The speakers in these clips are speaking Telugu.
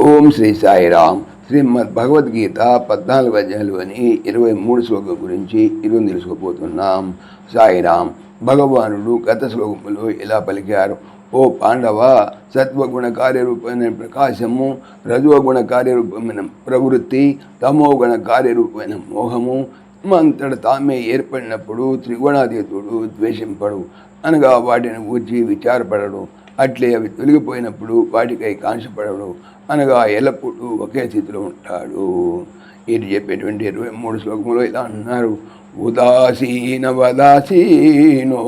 ఓం శ్రీ సాయిరామ్. శ్రీమద్ భగవద్గీత 14 అధ్యాయాలని 23 శ్లోకం గురించి ఈరోజు తెలుసుకోబోతున్నాం. సాయిరామ్. భగవానుడు గత శ్లోకములో ఇలా పలికారు: ఓ పాండవ, సత్వగుణ కార్యరూపమైన ప్రకాశము, రజోగుణ కార్యరూపమైన ప్రవృత్తి, తమోగుణ కార్యరూపమైన మోహము అంతట తామే ఏర్పడినప్పుడు త్రిగుణాతీతుడు ద్వేషింపడు, అనగా వాటిని గూర్చి విచారపడడు. అట్లే అవి తొలగిపోయినప్పుడు వాటికై కాంక్షపడడు, అనగా ఎల్లప్పుడూ ఒకే స్థితిలో ఉంటాడు. ఇది చెప్పేటువంటి 23 శ్లోకంలో ఇలా అన్నారు: ఉదాసీన వదాసీనో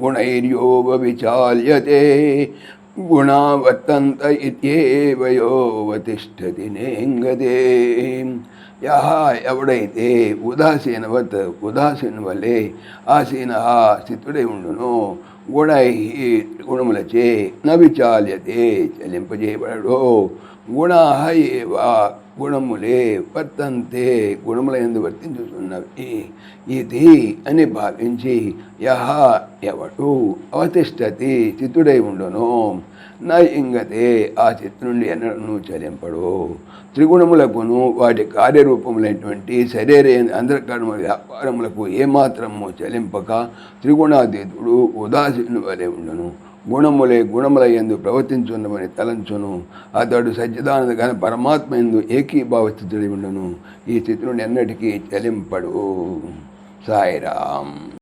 గుణైర్యోగ విచాల్యతే గుణా వర్తంత ఇత్యేవయోవతిష్ఠతి నేంగదే. ఎవడైతే ఉదాసీన వలె ఆసీన స్థితుడై ఉండునో, గుణై గుణములచే న విచాల్యతే చలింపజేయబడో, గుణా ఏవ గుణములే వర్తంతే గుణములందు వర్తించుతున్నవి ఇది అని భావించి ఎవడు అవతిష్టతి చిత్తుడై ఉండునో, నా ఇంగతే ఆ చిత్తు నుండి ఎన్నడూ చలింపడు. త్రిగుణములకును వాటి కార్యరూపములైనటువంటి శరీర అంతఃకరణ వ్యాపారములకు ఏమాత్రము చలింపక త్రిగుణాతీతుడు ఉదాసీను వలె ఉండును. గుణముల యందు ప్రవర్తించున్నమని తలంచును. అతడు సచ్చిదానంద ఘన పరమాత్మ యందు ఏకీభావస్థితుడై ఉండును. ఈ స్థితి నుండి ఎన్నటికీ చలింపడు. సాయిరామ్.